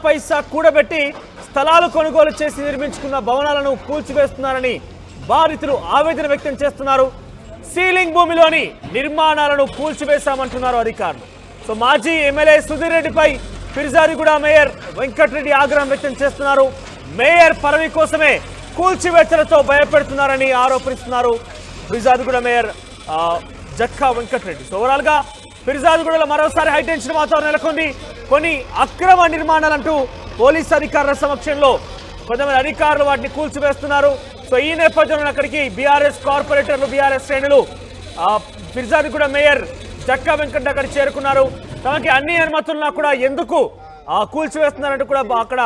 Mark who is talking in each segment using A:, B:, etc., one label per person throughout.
A: పైసా కూడబెట్టి స్థలాలు కొనుగోలు చేసి నిర్మించుకున్న భవనాలను కూల్చివేస్తున్నారని బాధితులు ఆవేదన వ్యక్తం చేస్తున్నారు. సీలింగ్ భూమిలోని నిర్మాణాలను కూల్చివేశామంటున్నారు అధికారులు. సో మాజీ ఎమ్మెల్యే సుధీర్ రెడ్డిపై ఫిర్జాదిగూడ మేయర్ వెంకటరెడ్డి ఆగ్రహం వ్యక్తం చేస్తున్నారు. మేయర్ పదవి కోసమే కూల్చివేతలతో భయపెడుతున్నారని ఆరోపిస్తున్నారు Peerzadiguda mayor Jakka Venkata Reddy. So overall గా ఫిర్జాదిగూడలో మరోసారి హైటెన్షన్ వాతావరణం నెలకొంది. కొన్ని అక్రమ నిర్మాణాలంటూ పోలీసు అధికారుల సమక్షంలో కొంతమంది అధికారులు వాటిని కూల్చివేస్తున్నారు. సో ఈ నేపథ్యంలో అక్కడికి బీఆర్ఎస్ కార్పొరేటర్లు బీఆర్ఎస్ శ్రేణులు ఫిర్జాదిగూడ మేయర్ జక్కా వెంకటరెడ్డి అక్కడ చేరుకున్నారు. తమకి అన్ని అనుమతులున్నా కూడా ఎందుకు కూల్చివేస్తున్నారంటూ కూడా అక్కడ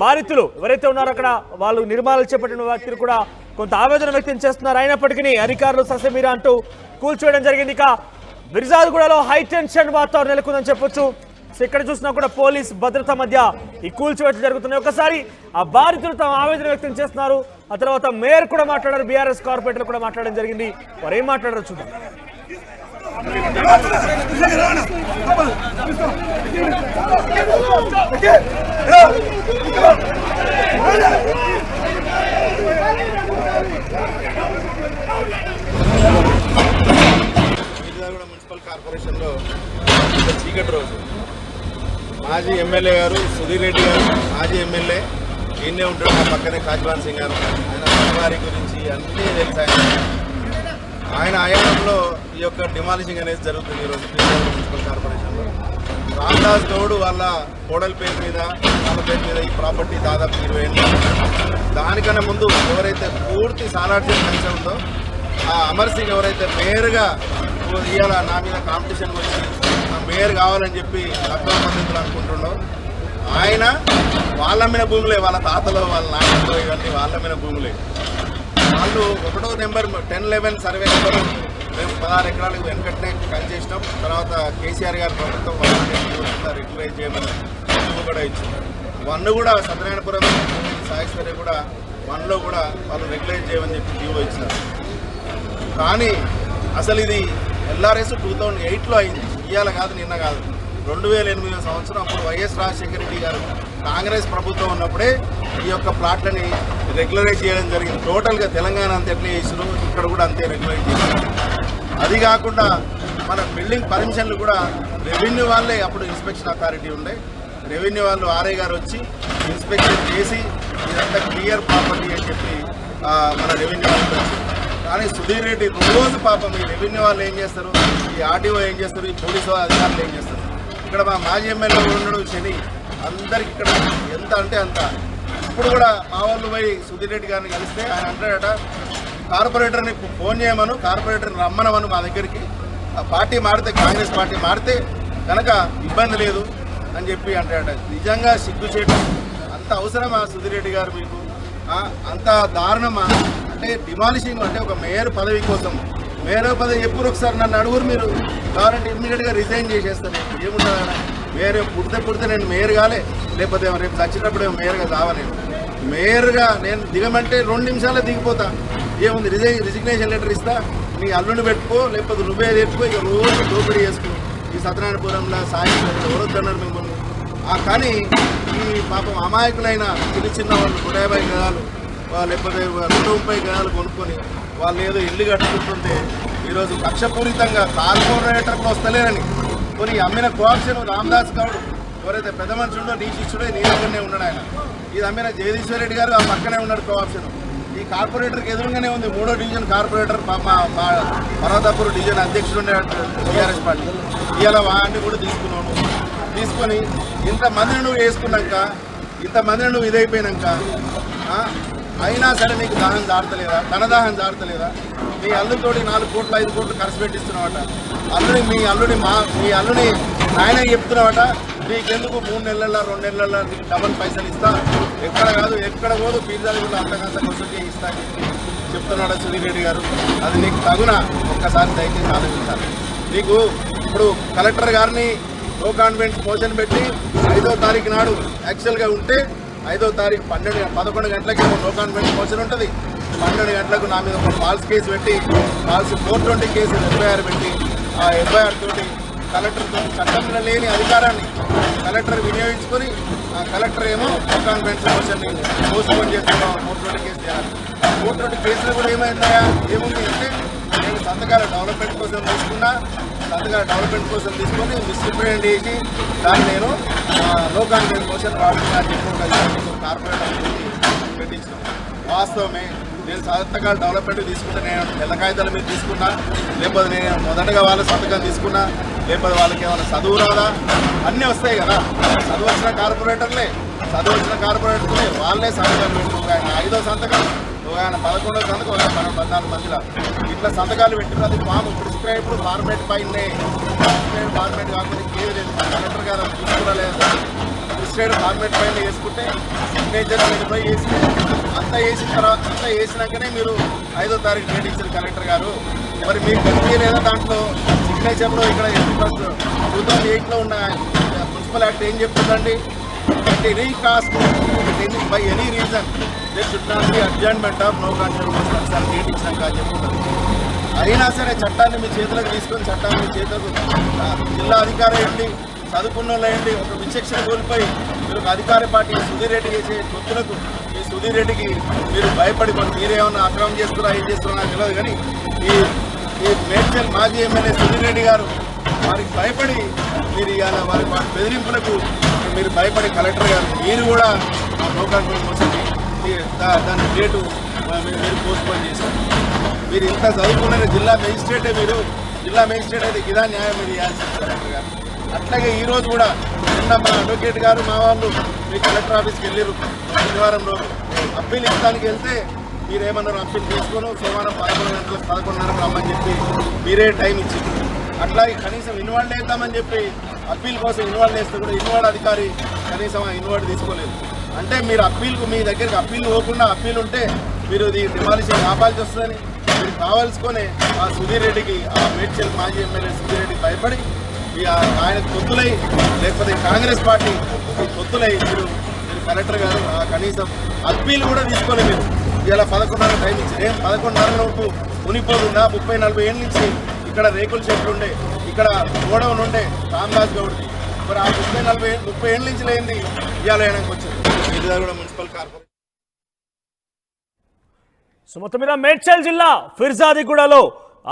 A: బాధితులు ఎవరైతే ఉన్నారో అక్కడ వాళ్ళు నిర్మాణాలు చేపట్టిన వ్యక్తులు కూడా కొంత ఆవేదన వ్యక్తం చేస్తున్నారు. అయినప్పటికీ అధికారులు ససేమిరా అంటూ కూల్చివేయడం జరిగింది. ఇక ఫిర్జాదిగూడలో హైటెన్షన్ వాతావరణం నెలకొందని చెప్పొచ్చు. సో ఇక్కడ చూసినా కూడా పోలీస్ భద్రత మధ్య ఈ కూల్చివేతలు జరుగుతున్నాయి. ఒకసారి ఆ బాధితులు తమ ఆవేదన వ్యక్తం చేస్తున్నారు. ఆ తర్వాత మేయర్ కూడా మాట్లాడారు, బీఆర్ఎస్ కార్పొరేటర్లు కూడా మాట్లాడడం జరిగింది. వారు ఏం మాట్లాడారో చూద్దాం.
B: మున్సిపల్ కార్పొరేషన్లో చీకటి రోజు మాజీ ఎమ్మెల్యే గారు సుధీర్ రెడ్డి గారు మాజీ ఎమ్మెల్యే ఈయనే ఉంటాడు. మా పక్కనే కాజ్వాన్ సింగ్ గారు, ఆయన వారి గురించి అన్నీ తెలుసు. ఆయన ఆయామంలో ఈ యొక్క డిమాలిషింగ్ అనేది జరుగుతుంది ఈరోజు మున్సిపల్ కార్పొరేషన్లో. రామదాస్ గౌడ్ వాళ్ళ కోడల పేరు మీద వాళ్ళ పేరు మీద ఈ ప్రాపర్టీ దాదాపు 20 ఏళ్ళు. దానికన్నా ముందు ఎవరైతే పూర్తి సాలార్జీ మంచిగా ఉందో ఆ అమర్ సింగ్ ఎవరైతే మేయర్గా ఇవాళ నా మీద కాంపిటీషన్ వచ్చి మేయర్ కావాలని చెప్పి అక్రమ పద్ధతులు అనుకుంటుండో ఆయన వాళ్ళ మీద భూములే, వాళ్ళ తాతలో వాళ్ళ నాయకులు ఇవన్నీ వాళ్ళ మీద భూములే. వాళ్ళు 1వ నెంబర్ 1011 సర్వే నెంబరు మేము 16 ఎకరాలకు వెనకట్నే పనిచేసినాం. తర్వాత కేసీఆర్ గారి ప్రభుత్వం రెగ్యులైజ్ చేయమని కూడా ఇచ్చింది. 1 కూడా సత్యనారాయణపురం సాయేశ్వరి కూడా 1లో కూడా వాళ్ళు రెగ్యులైజ్ చేయమని చెప్పి జీవో ఇచ్చినారు. కానీ అసలు ఇది ఎల్ఆర్ఎస్ 2008లో అయింది, ఇవాళ కాదు నిన్న కాదు. 2008 సంవత్సరం అప్పుడు వైఎస్ రాజశేఖర రెడ్డి గారు కాంగ్రెస్ ప్రభుత్వం ఉన్నప్పుడే ఈ యొక్క ప్లాట్లని రెగ్యులరైజ్ చేయడం జరిగింది. టోటల్గా తెలంగాణ అంతా ఎట్లా చేసారు, ఇక్కడ కూడా అంతే రెగ్యులరైజ్ చేశారు. అది కాకుండా మన బిల్డింగ్ పర్మిషన్లు కూడా రెవెన్యూ వాళ్ళే అప్పుడు ఇన్స్పెక్షన్ అథారిటీ ఉండే. రెవెన్యూ వాళ్ళు ఆర్ఐ గారు వచ్చి ఇన్స్పెక్షన్ చేసి ఇదంతా క్లియర్ ప్రాపర్టీ అని చెప్పి మన రెవెన్యూ వాళ్ళు వచ్చింది. కానీ సుధీర్ రెడ్డి రోజు పాపం ఈ రెవెన్యూ వాళ్ళు ఏం చేస్తారు, ఈ ఆర్టీఓ ఏం చేస్తారు, ఈ పోలీసు అధికారులు ఏం చేస్తారు. ఇక్కడ మా మాజీ ఎమ్మెల్యే ఉండడం శని అందరికి ఇక్కడ ఎంత అంటే అంత. ఇప్పుడు కూడా మా వాళ్ళు పోయి సుధీర్ రెడ్డి గారిని కలిస్తే ఆయన అంటాడట కార్పొరేటర్ని ఫోన్ చేయమను, కార్పొరేటర్ని రమ్మనమను మా దగ్గరికి, పార్టీ మారితే కాంగ్రెస్ పార్టీ మారితే కనుక ఇబ్బంది లేదు అని చెప్పి అంటాడట. నిజంగా సిగ్గుచేటు. అంత అవసరమా సుధీర్ రెడ్డి గారు మీకు? అంత దారుణమా? అంటే డిమాలిషింగ్ అంటే ఒక మేయర్ పదవి కోసం, మేయర్ పదవి ఎప్పుడు ఒకసారి నన్ను అడుగురు మీరు కావాలంటే ఇమ్మీడియట్గా రిజైన్ చేసేస్తాను. ఏముంటుంది మేయర్ పుడితే నేను మేయర్ కాలే, లేకపోతే రేపు చచ్చినప్పుడు మేయర్గా కావలేను. మేయర్గా నేను దిగమంటే 2 నిమిషాల్లో దిగిపోతా. ఏముంది రిజిగ్నేషన్ లెటర్ ఇస్తా, నీ అల్లుని పెట్టుకో, లేకపోతే నువ్వే తెచ్చుకో, ఇక రోజు దోపిడీ చేసుకో. ఈ సత్యనారాయణపురంలో సాయి ఎవరొద్దన్నారు మిమ్మల్ని. కానీ ఈ పాపం అమాయకులైన చిన్న వాళ్ళు 150 గదాలు లేకపోతే 130 గదాలు కొనుక్కొని వాళ్ళు ఏదో ఇల్లు కట్టుకుంటుంటే ఈరోజు కక్షపూరితంగా కార్పొరేటర్లు వస్తలేరని కొన్ని అమ్మిన కోఆప్షన్ రామదాస్ గౌడ్ ఎవరైతే పెద్ద మనిషి ఉండో నీ శిష్యుడే నీ దగ్గరనే ఉన్నాడు ఆయన. ఇది అమ్మిన జగదీశ్వర్ రెడ్డి గారు ఆ పక్కనే ఉన్నాడు కోఆప్షన్. ఈ కార్పొరేటర్కి ఎదురుగానే ఉంది 3వ డివిజన్ కార్పొరేటర్ పర్వతాపూర్ డివిజన్ అధ్యక్షుడు ఉండే టీఆర్ఎస్ పార్టీ. ఇవాళ వాడిని కూడా తీసుకొని ఇంతమందిని నువ్వు వేసుకున్నాక, ఇంతమందిని నువ్వు ఇదైపోయినాక అయినా సరే నీకు దాహం జారతలేదా? తన దాహం జారతలేదా? మీ అల్లుతోటి 4 కోట్లు 5 కోట్లు ఖర్చు పెట్టిస్తున్నావట. మీ అల్లుని ఆయన చెప్తున్నావట నీకెందుకు 3 నెలల 2 నెలల నీకు డబల్ పైసలు ఇస్తా, ఎక్కడ పోదు ఫీజాలు అంతకంత కొసకి ఇస్తా చెప్తున్నాడు సుధీర్ రెడ్డి గారు. అది నీకు తగున ఒక్కసారి దయచేసి ఆలోచించాలి. నీకు ఇప్పుడు కలెక్టర్ గారిని నో కాన్ఫిడెన్స్ మోషన్ పెట్టి 5వ తారీఖు నాడు యాక్చువల్గా ఉంటే 5వ తారీఖు 11 గంటలకి నో కాన్ఫిడెన్స్ మోషన్ ఉంటుంది. 12 గంటలకు నా మీద ఒక ఫాల్స్ కేసు పెట్టి ఫాల్స్ 420 కేసు FIR పెట్టి ఆ FIR తోటి కలెక్టర్తో చట్టంలో లేని అధికారాన్ని కలెక్టర్ వినియోగించుకొని ఆ కలెక్టర్ ఏమో కాన్ఫరెన్స్ మోషన్ని పోస్ట్పోన్ చేస్తున్నాం కోర్టు కేసు చేయాలి. కోర్టు కేసులో కూడా ఏమైందా ఏముంది అంటే నేను సంతకాల డెవలప్మెంట్ కోసం తీసుకొని మిస్రిప్రజెంట్ చేసి దాన్ని నేను నో కాన్ఫరెన్స్ మోషన్ వాడుతున్నా అని చెప్పి కార్పొరేటర్ పెట్టించినాం. వాస్తవమే, నేను సంతకాల డెవలప్మెంట్ తీసుకుంటే నేను తెల్ల కాగితాల మీద తీసుకున్నా, లేకపోతే నేను మొదటగా వాళ్ళ సంతకం తీసుకున్నా, లేకపోతే వాళ్ళకి ఏమైనా చదువు రాదా, అన్నీ వస్తాయి కదా. చదువు వచ్చిన కార్పొరేటర్లే వాళ్ళే సంతకాలు పెట్టుకో, ఆయన 5వ సంతకం, ఆయన 11వ సంతకం, 14 మందిలో ఇట్లా సంతకాలు పెట్టిన అది ఫామ్ ప్రిస్క్రైబ్డ్ ఫార్మేట్ పైనే. ఫార్మేట్ కాకుండా ఇంకేది లేదు. కలెక్టర్ గారు తీసుకురాలేదు. ప్రిస్క్రైబ్డ్ ఫార్మేట్ పైన వేసుకుంటే సిగ్నేచర్ వెరిఫై చేసి అంతా వేసినాకనే మీరు 5వ తారీఖు డేట్ ఇచ్చారు కలెక్టర్ గారు. మరి మీకు కనిపించలేదా దాంట్లో సిగ్నేచర్లో? ఇక్కడ 2008లో ఉన్న మున్సిపల్ యాక్ట్ ఏం చెప్తుందండి? Any cost by any reason they should not be adjournment of no conference ఒకసారి డేట్ ఇచ్చినాక అని చెప్తున్నారు. అయినా సరే చట్టాన్ని మీ చేతులకు తీసుకొని చట్టాన్ని మీ చేతులకు జిల్లా అధికారి అయ్యండి, చదువుకున్న వాళ్ళు అయ్యండి, ఒక విచక్షణ కోల్పోయి మీరు ఒక అధికార పార్టీ సుధీర్ రెడ్డి చేసే తొత్తులకు ఈ సుధీర్ రెడ్డికి మీరు భయపడి మీరేమన్నా అక్రమం చేస్తున్నారా ఏం చేస్తున్నారా నాకు తెలియదు. కానీ ఈ మేడ్చల్ మాజీ ఎమ్మెల్యే సుధీర్ రెడ్డి గారు వారికి భయపడి మీరు ఇవాళ వారి బెదిరింపులకు మీరు భయపడి కలెక్టర్ గారు మీరు కూడా నో కాన్ఫరెన్స్ మోషన్ దాని డేటు మీరు పోస్ట్పోన్ చేశారు. మీరు ఇంత చదువుకున్న జిల్లా మేజిస్ట్రేటే, జిల్లా మేజిస్ట్రేట్ అయితే ఇదా న్యాయం మీరు ఇవ్వాల్సింది కలెక్టర్ గారు. అట్లాగే ఈరోజు కూడా నిన్న మా అడ్వకేట్ గారు మా వాళ్ళు మీ కలెక్టర్ ఆఫీస్కి వెళ్ళారు. శనివారం రోజు అప్పీల్ ఇస్తానికి వెళ్తే మీరేమన్నారు, అప్పీల్ తీసుకొని సోమవారం 11:30 రమ్మని చెప్పి మీరే టైం ఇచ్చింది. అట్లాగే కనీసం ఇన్వాల్వ్ వేద్దామని చెప్పి అప్పీల్ కోసం ఇన్వాల్వ్ వేస్తే కూడా ఇన్వాల్వ్ అధికారి కనీసం ఆ ఇన్వాల్వ్ తీసుకోలేదు. అంటే మీరు మీ దగ్గరికి అప్పీల్ పోకుండా అప్పీల్ ఉంటే మీరు ఇది డిమాలిషన్ ఆపాల్సి వస్తుందని మీరు కావాల్సుకొని ఆ సుధీర్ రెడ్డికి, ఆ మేడ్చల్ మాజీ ఎమ్మెల్యే సుధీర్ రెడ్డికి భయపడి ఆయన తొత్తులై, లేకపోతే కాంగ్రెస్ పార్టీ తొత్తులై మీరు కలెక్టర్ గారు కనీసం అప్పీల్ కూడా తీసుకోలేదు. మీరు ఇలా 11:30 టైం ఇచ్చారు. 11:30 లోపు మునిపోతుందా? 30-40 ఏళ్ళ నుంచి ఇక్కడ రేకుల చెట్లు ఉండే, ఇక్కడ గోడౌన్ ఉండే రామదాస్ గౌడ్ది. మరి ఆ 30 ఏళ్ళ నుంచి లేనిది ఇవాళ వేయడానికి వచ్చింది. ఇది కూడా మున్సిపల్ కార్పొరేషన్.
A: సో మొత్తం మీద మేడ్చల్ జిల్లా ఫిర్జాదిగూడలో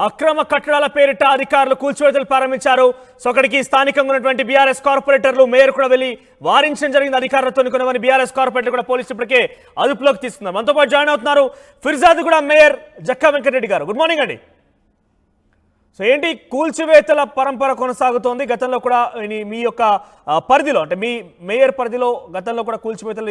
A: అక్రమ కట్టడాల పేరిట అధికారులు కూల్చివేతలు ప్రారంభించారు. సో అక్కడికి స్థానికంగా ఉన్నటువంటి బీఆర్ఎస్ కార్పొరేటర్లు, మేయర్ కూడా వెళ్లి వారించడం జరిగింది అధికారులతో. కొన్ని బీఆర్ఎస్ కార్పొరేటర్లు కూడా పోలీసులు ఇప్పటికే అదుపులోకి తీస్తున్నారు. మనతో పాటు జాయిన్ అవుతున్నారు ఫిర్జాదిగూడ మేయర్ జక్కా వెంకటరెడ్డి గారు. గుడ్ మార్నింగ్ అండి. సో ఏంటి కూల్చివేతల పరంపర కొనసాగుతోంది? గతంలో కూడా మీ యొక్క పరిధిలో, అంటే మీ మేయర్ పరిధిలో గతంలో కూడా కూల్చివేతలు